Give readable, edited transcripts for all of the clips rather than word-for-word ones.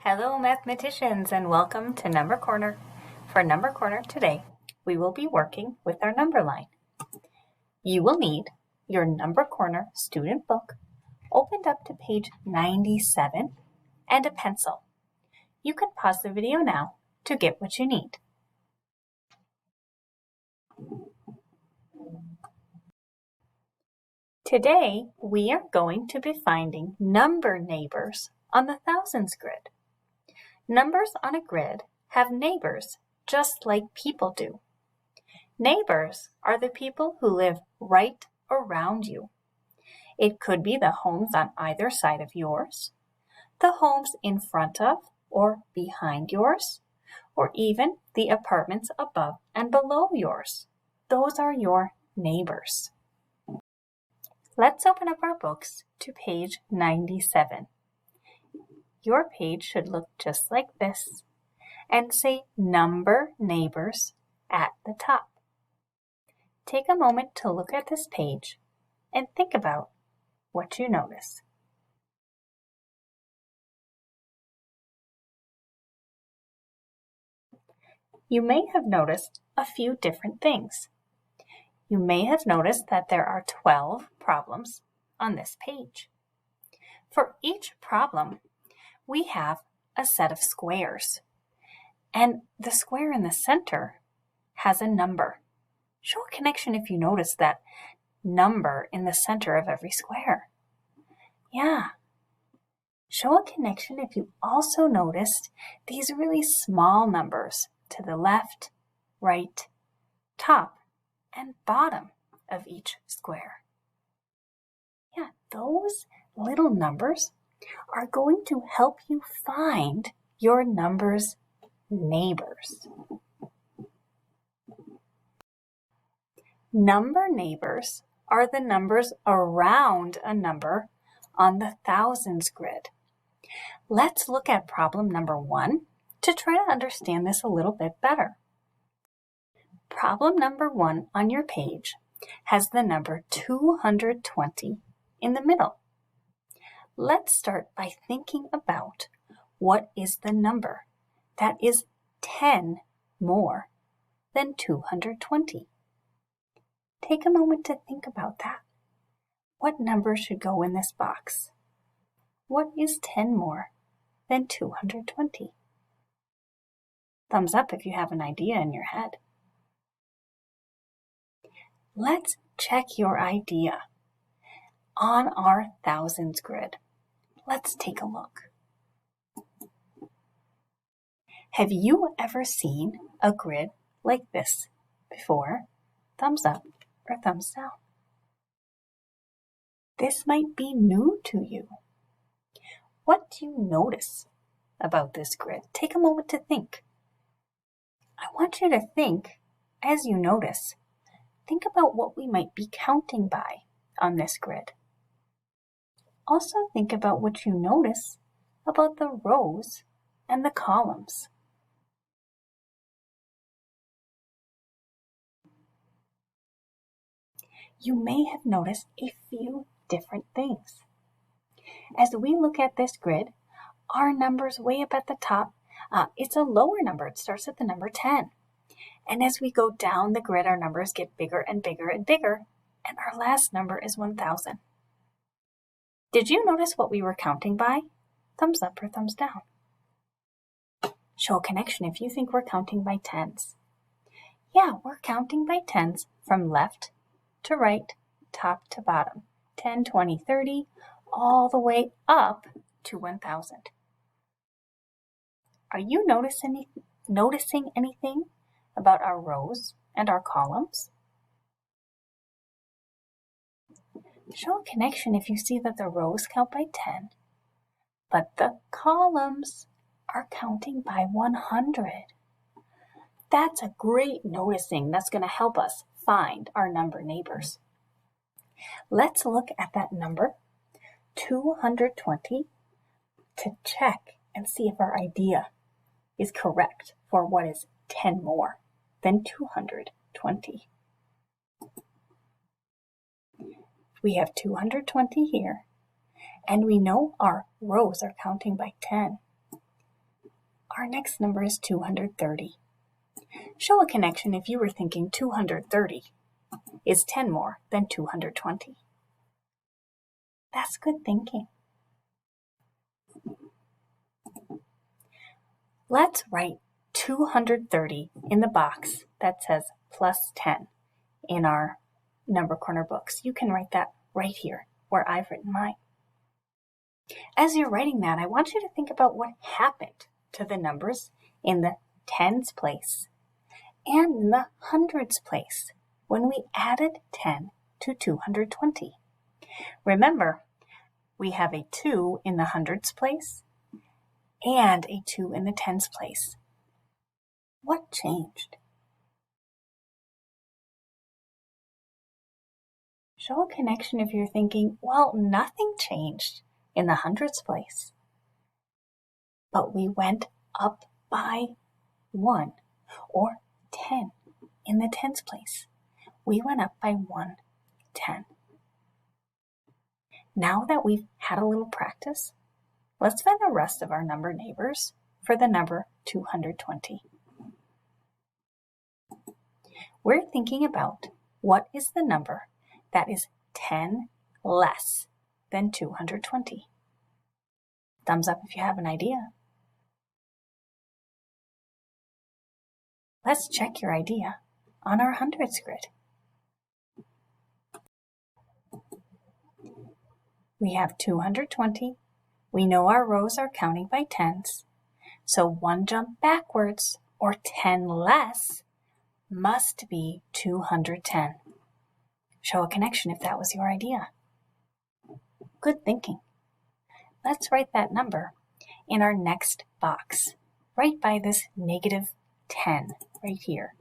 Hello mathematicians and welcome to Number Corner. For Number Corner today, we will be working with our number line. You will need your Number Corner student book opened up to page 97 and a pencil. You can pause the video now to get what you need. Today, we are going to be finding number neighbors on the thousands grid. Numbers on a grid have neighbors just like people do. Neighbors are the people who live right around you. It could be the homes on either side of yours, the homes in front of or behind yours, or even the apartments above and below yours. Those are your neighbors. Let's open up our books to page 97. Your page should look just like this and say Number Neighbors at the top. Take a moment to look at this page and think about what you notice. You may have noticed a few different things. You may have noticed that there are 12 problems on this page. For each problem, we have a set of squares, and the square in the center has a number. Show a connection if you notice that number in the center of every square. Yeah. Show a connection if you also noticed these really small numbers to the left, right, top, and bottom of each square. Yeah, those little numbers are going to help you find your number's neighbors. Number neighbors are the numbers around a number on the thousands grid. Let's look at problem number 1 to try to understand this a little bit better. Problem number 1 on your page has the number 220 in the middle. Let's start by thinking about what is the number that is 10 more than 220. Take a moment to think about that. What number should go in this box? What is 10 more than 220? Thumbs up if you have an idea in your head. Let's check your idea on our thousands grid. Let's take a look. Have you ever seen a grid like this before? Thumbs up or thumbs down. This might be new to you. What do you notice about this grid? Take a moment to think. I want you to think as you notice. Think about what we might be counting by on this grid. Also think about what you notice about the rows and the columns. You may have noticed a few different things. As we look at this grid, our numbers way up at the top, it's a lower number. It starts at the number 10. And as we go down the grid, our numbers get bigger and bigger and bigger, and our last number is 1,000. Did you notice what we were counting by? Thumbs up or thumbs down. Show a connection if you think we're counting by tens. Yeah, we're counting by tens from left to right, top to bottom. 10, 20, 30, all the way up to 1,000. Are you noticing anything about our rows and our columns? Show a connection if you see that the rows count by 10, but the columns are counting by 100. That's a great noticing. That's going to help us find our number neighbors. Let's look at that number, 220, to check and see if our idea is correct for what is 10 more than 220. We have 220 here, and we know our rows are counting by 10. Our next number is 230. Show a connection if you were thinking 230 is 10 more than 220. That's good thinking. Let's write 230 in the box that says plus 10 in our number corner books. You can write that right here where I've written mine. As you're writing that, I want you to think about what happened to the numbers in the tens place and in the hundreds place when we added 10 to 220. Remember, we have a 2 in the hundreds place and a 2 in the tens place. What changed? Show a connection if you're thinking, well, nothing changed in the hundreds place, but we went up by 1, or 10 in the tens place. We went up by 1 10. Now that we've had a little practice, let's find the rest of our number neighbors for the number 220. We're thinking about what is the number that is 10 less than 220. Thumbs up if you have an idea. Let's check your idea on our hundreds grid. We have 220. We know our rows are counting by tens. So one jump backwards, or 10 less, must be 210. Show a connection if that was your idea. Good thinking. Let's write that number in our next box, right by this negative 10, right here.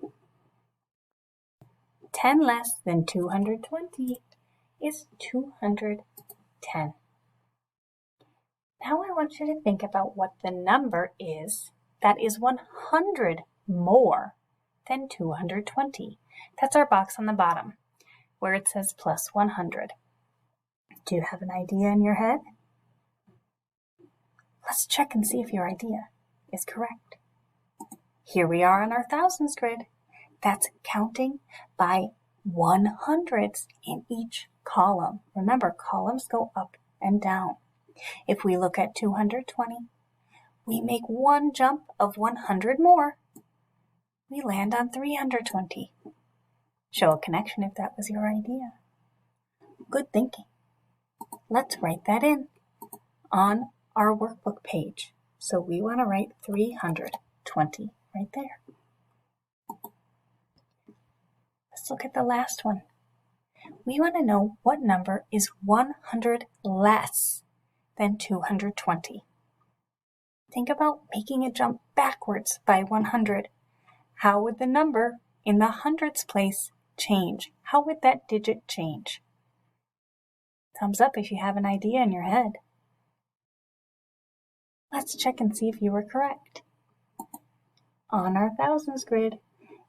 10 less than 220 is 210. Now I want you to think about what the number is that is 100 more than 220. That's our box on the bottom, where it says plus 100. Do you have an idea in your head? Let's check and see if your idea is correct. Here we are on our thousands grid. That's counting by 100s in each column. Remember, columns go up and down. If we look at 220, we make one jump of 100 more. We land on 320. Show a connection if that was your idea. Good thinking. Let's write that in on our workbook page. So we want to write 320 right there. Let's look at the last one. We want to know what number is 100 less than 220. Think about making a jump backwards by 100. How would the number in the hundreds place change? How would that digit change? Thumbs up if you have an idea in your head. Let's check and see if you were correct. On our thousands grid,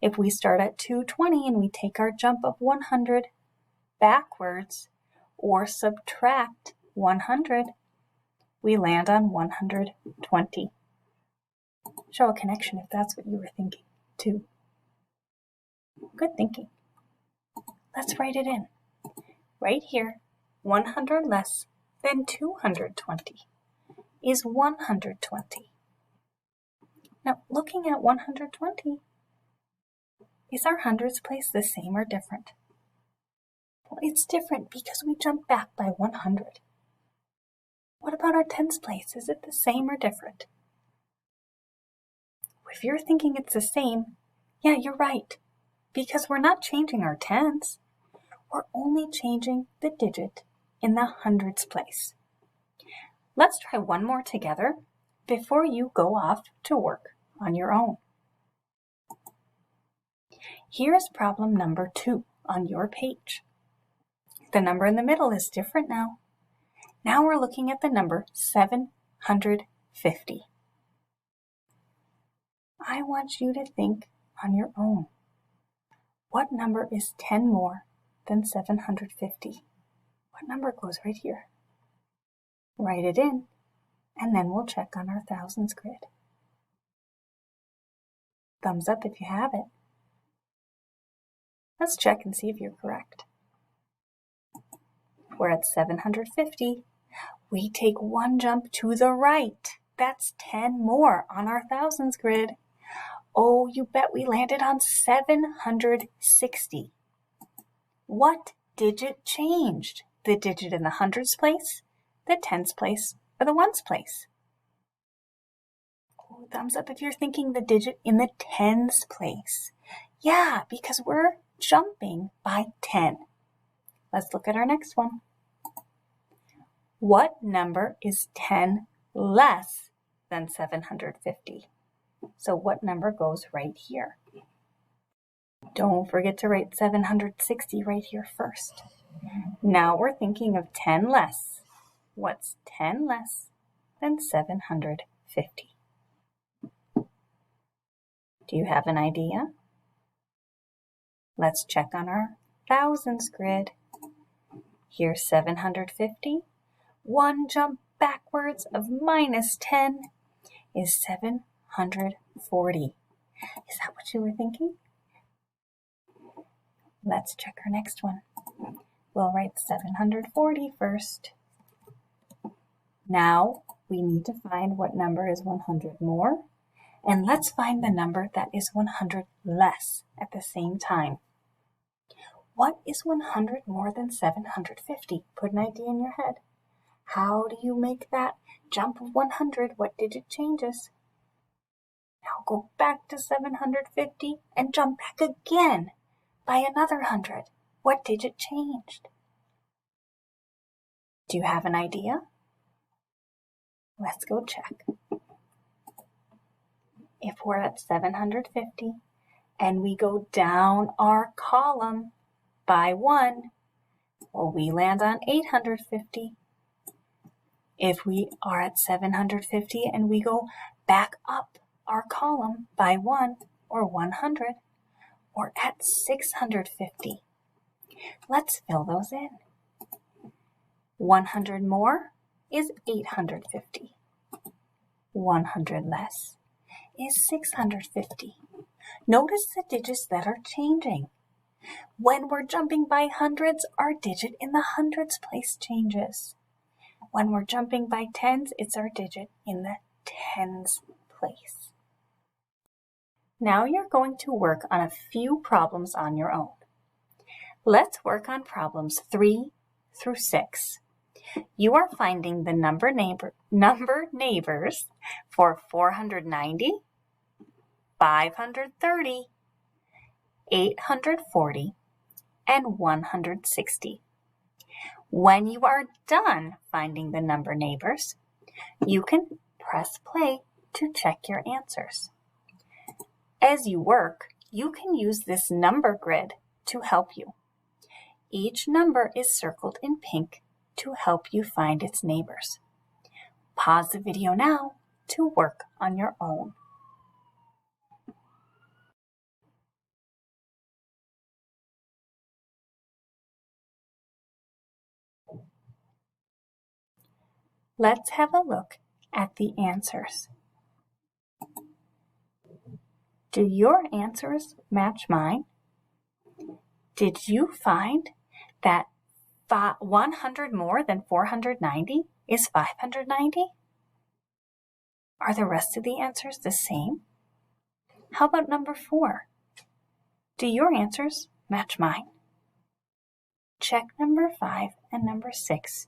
if we start at 220 and we take our jump of 100 backwards or subtract 100, we land on 120. Show a connection if that's what you were thinking too. Good thinking. Let's write it in. Right here, 100 less than 220 is 120. Now, looking at 120, is our hundreds place the same or different? Well, it's different because we jump back by 100. What about our tens place? Is it the same or different? If you're thinking it's the same, yeah, you're right. Because we're not changing our tens. We're only changing the digit in the hundreds place. Let's try one more together before you go off to work on your own. Here's problem number 2 on your page. The number in the middle is different now. Now we're looking at the number 750. I want you to think on your own. What number is 10 more than 750? What number goes right here? Write it in, and then we'll check on our thousands grid. Thumbs up if you have it. Let's check and see if you're correct. We're at 750. We take one jump to the right. That's 10 more on our thousands grid. Oh, you bet we landed on 760. What digit changed? The digit in the hundreds place, the tens place, or the ones place? Oh, thumbs up if you're thinking the digit in the tens place. Yeah, because we're jumping by 10. Let's look at our next one. What number is 10 less than 750? So what number goes right here? Don't forget to write 760 right here first. Now we're thinking of 10 less. What's 10 less than 750? Do you have an idea? Let's check on our thousands grid. Here's 750. One jump backwards of minus 10 is 740. Is that what you were thinking? Let's check our next one. We'll write 740 first. Now we need to find what number is 100 more, and let's find the number that is 100 less at the same time. What is 100 more than 750? Put an idea in your head. How do you make that jump of 100? What digit changes? Now go back to 750 and jump back again by another 100. What digit changed? Do you have an idea? Let's go check. If we're at 750 and we go down our column by 1, well, we land on 850. If we are at 750 and we go back up our column by 1 or 100, we're at 650. Let's fill those in. 100 more is 850. 100 less is 650. Notice the digits that are changing. When we're jumping by hundreds, our digit in the hundreds place changes. When we're jumping by tens, it's our digit in the tens place. Now you're going to work on a few problems on your own. Let's work on problems 3 through 6. You are finding the number neighbors for 490, 530, 840, and 160. When you are done finding the number neighbors, you can press play to check your answers. As you work, you can use this number grid to help you. Each number is circled in pink to help you find its neighbors. Pause the video now to work on your own. Let's have a look at the answers. Do your answers match mine? Did you find that 100 more than 490 is 590? Are the rest of the answers the same? How about number 4? Do your answers match mine? Check number 5 and number 6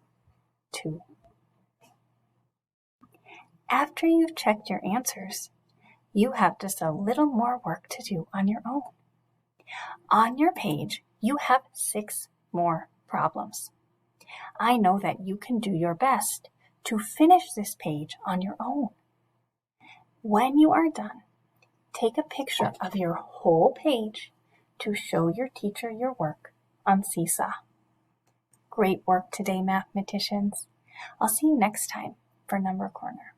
too. After you've checked your answers, you have just a little more work to do on your own. On your page, you have 6 more problems. I know that you can do your best to finish this page on your own. When you are done, take a picture of your whole page to show your teacher your work on Seesaw. Great work today, mathematicians. I'll see you next time for Number Corner.